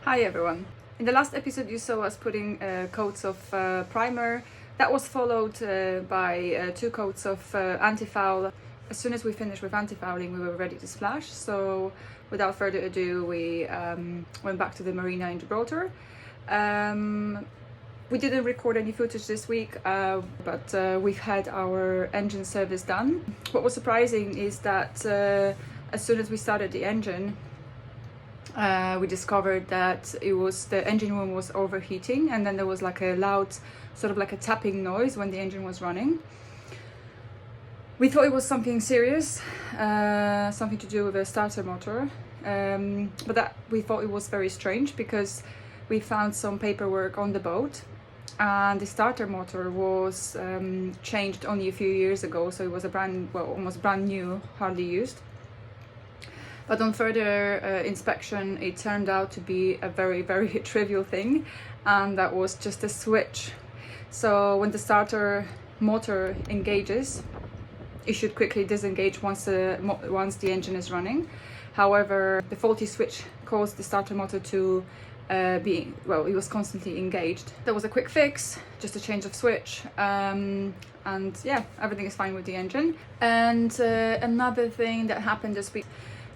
Hi everyone. In the last episode you saw us putting coats of primer. That was followed by 2 coats of anti-foul. As soon as we finished with anti-fouling we were ready to splash, so without further ado we went back to the marina in Gibraltar. We didn't record any footage this week, but we've had our engine service done. What was surprising is that as soon as we started the engine, we discovered that the engine room was overheating, and then there was like a loud, sort of like a tapping noise when the engine was running. We thought it was something serious, something to do with a starter motor, but we thought it was very strange because we found some paperwork on the boat, and the starter motor was changed only a few years ago, so it was almost brand new, hardly used. But on further inspection, it turned out to be a very, very trivial thing, and that was just a switch. So when the starter motor engages, it should quickly disengage once the engine is running. However, the faulty switch caused the starter motor to it was constantly engaged. There was a quick fix, just a change of switch, and yeah, everything is fine with the engine. And another thing that happened this week,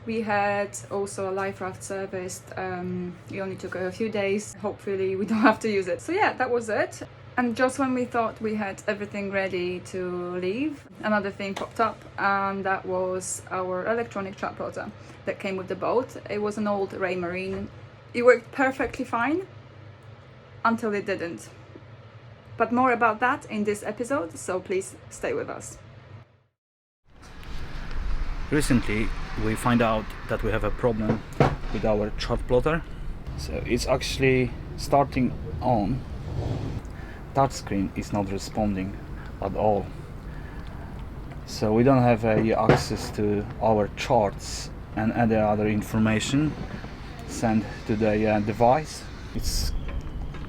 we had also a life raft serviced. It only took a few days. Hopefully we don't have to use it. So yeah, that was it. And just when we thought we had everything ready to leave, another thing popped up, and that was our electronic Chartplotter that came with the boat. It was an old Raymarine. It worked perfectly fine until it didn't. But more about that in this episode, so please stay with us. Recently we find out that we have a problem with our Chartplotter. So it's actually starting on. Touchscreen is not responding at all. So we don't have access to our charts and any other information sent to the device. It's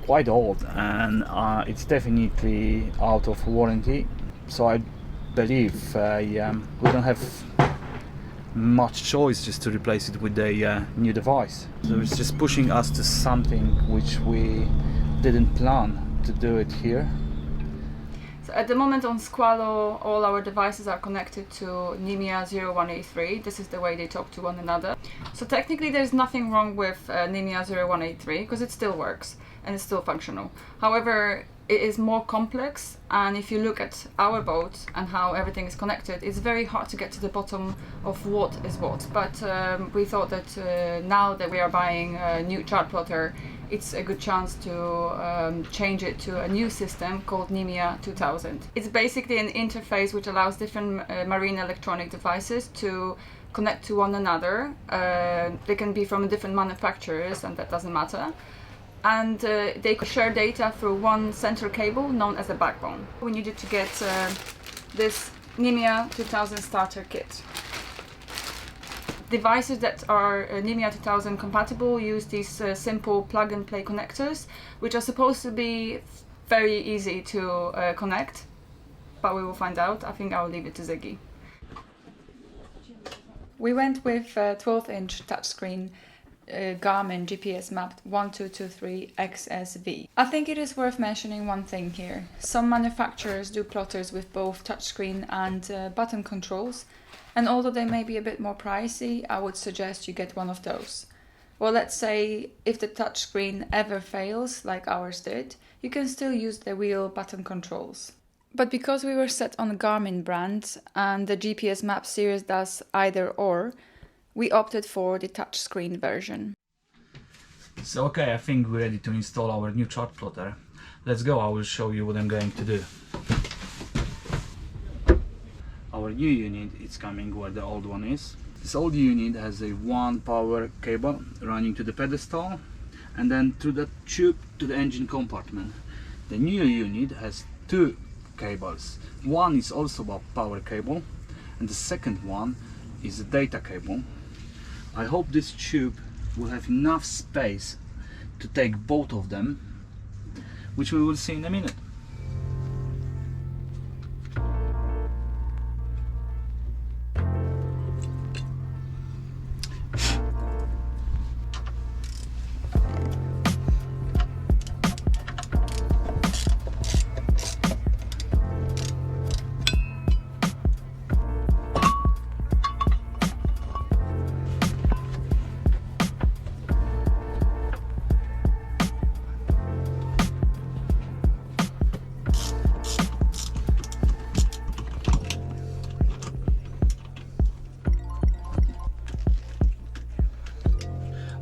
quite old, and it's definitely out of warranty. So I believe we don't have much choice just to replace it with a new device. So it's just pushing us to something which we didn't plan to do it here. So at the moment on Squalo, all our devices are connected to NIMIA 0183. This is the way they talk to one another. So technically there's nothing wrong with NIMIA 0183 because it still works and it's still functional. However, it is more complex, and if you look at our boat and how everything is connected, it's very hard to get to the bottom of what is what. But we thought that now that we are buying a new Chartplotter, it's a good chance to change it to a new system called NIMIA 2000. It's basically an interface which allows different marine electronic devices to connect to one another. They can be from different manufacturers, and that doesn't matter. And they could share data through one central cable known as a backbone. We needed to get this NIMIA 2000 starter kit. Devices that are NIMIA 2000 compatible use these simple plug-and-play connectors, which are supposed to be very easy to connect, but we will find out. I think I'll leave it to Ziggy. We went with a 12-inch touchscreen Garmin GPSMAP 1223 XSV. I think it is worth mentioning one thing here. Some manufacturers do plotters with both touchscreen and button controls, and although they may be a bit more pricey, I would suggest you get one of those. Well, let's say if the touchscreen ever fails, like ours did, you can still use the wheel button controls. But because we were set on a Garmin brand and the GPSMAP series does either or, we opted for the touchscreen version. So okay, I think we're ready to install our new Chartplotter. Let's go, I will show you what I'm going to do. Our new unit is coming where the old one is. This old unit has a one power cable running to the pedestal and then through the tube to the engine compartment. The new unit has 2 cables. One is also a power cable and the second one is a data cable. I hope this tube will have enough space to take both of them, which we will see in a minute.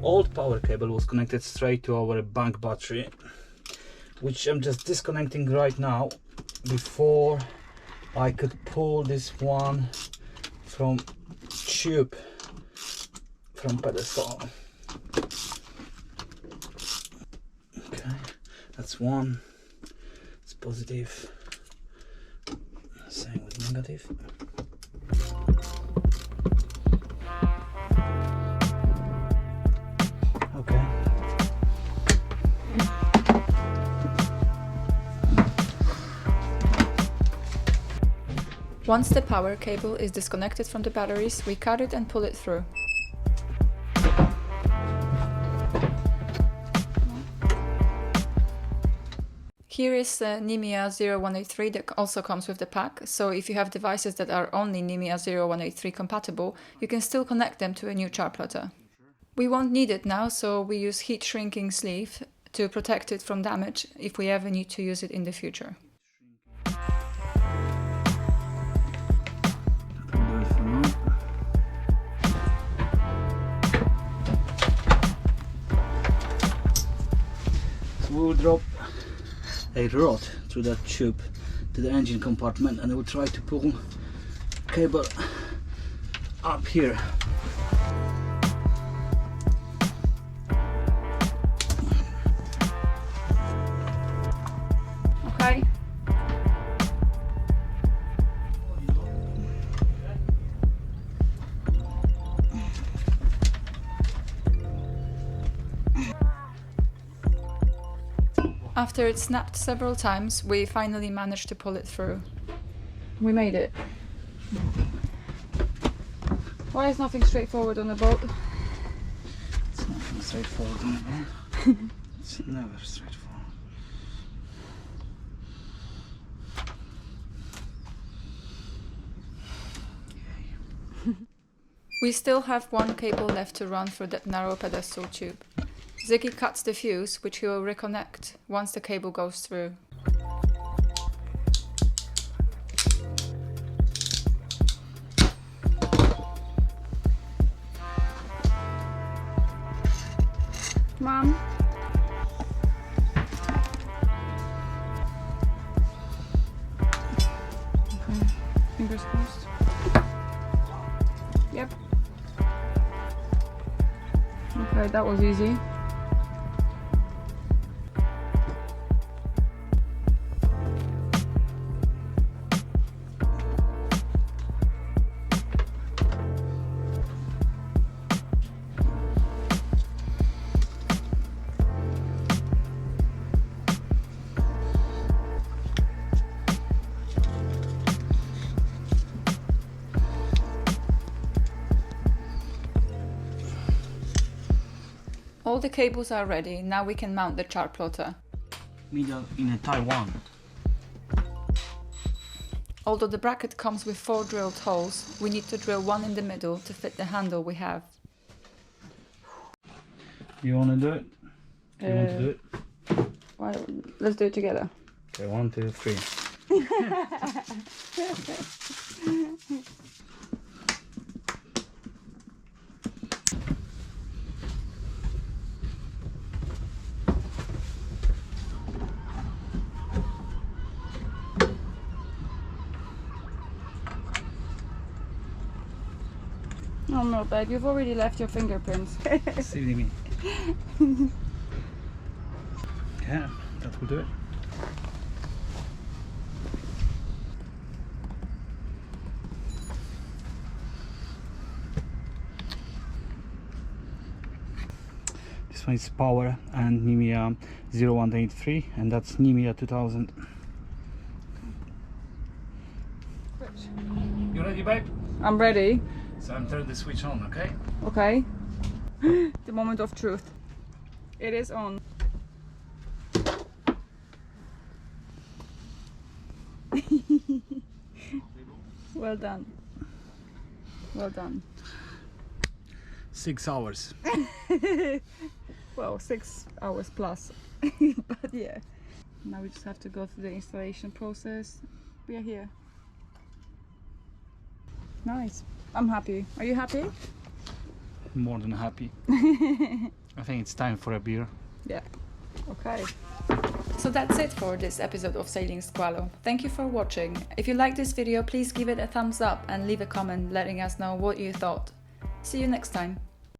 old power cable was connected straight to our bank battery, which I'm just disconnecting right now before I could pull this one from tube from pedestal. Okay, that's one. It's positive. Same with negative. Okay. Once the power cable is disconnected from the batteries, we cut it and pull it through. Here is NIMIA 0183 that also comes with the pack, so if you have devices that are only NIMIA 0183 compatible, you can still connect them to a new Chartplotter. We won't need it now, so we use heat shrinking sleeve to protect it from damage if we ever need to use it in the future. So we will drop a rod through that tube to the engine compartment, and I will try to pull cable up here. Okay. After it snapped several times, we finally managed to pull it through. We made it. Why is nothing straightforward on a boat? It's nothing straightforward on a boat. It's never straightforward. We still have one cable left to run through that narrow pedestal tube. Ziggy cuts the fuse, which he will reconnect once the cable goes through. Mom? Okay, fingers crossed. Yep. Okay, that was easy. All the cables are ready, now we can mount the Chartplotter. Middle in a Taiwan. Although the bracket comes with 4 drilled holes, we need to drill one in the middle to fit the handle we have. You want to do it? You want to do it? Well, let's do it together. Okay, 1, 2, 3. Oh no, babe, you've already left your fingerprints. Silly me. Yeah, that will do it. This one is power and NIMIA 0183, and that's NIMIA 2000. You ready, babe? I'm ready. So I'm turning the switch on, okay? Okay. The moment of truth. It is on. Well done. Well done. 6 hours. Well, 6 hours plus. But yeah. Now we just have to go through the installation process. We are here. Nice. I'm happy. Are you happy? More than happy. I think it's time for a beer. Yeah. Okay. So that's it for this episode of Sailing Squalo. Thank you for watching. If you like this video, please give it a thumbs up and leave a comment letting us know what you thought. See you next time.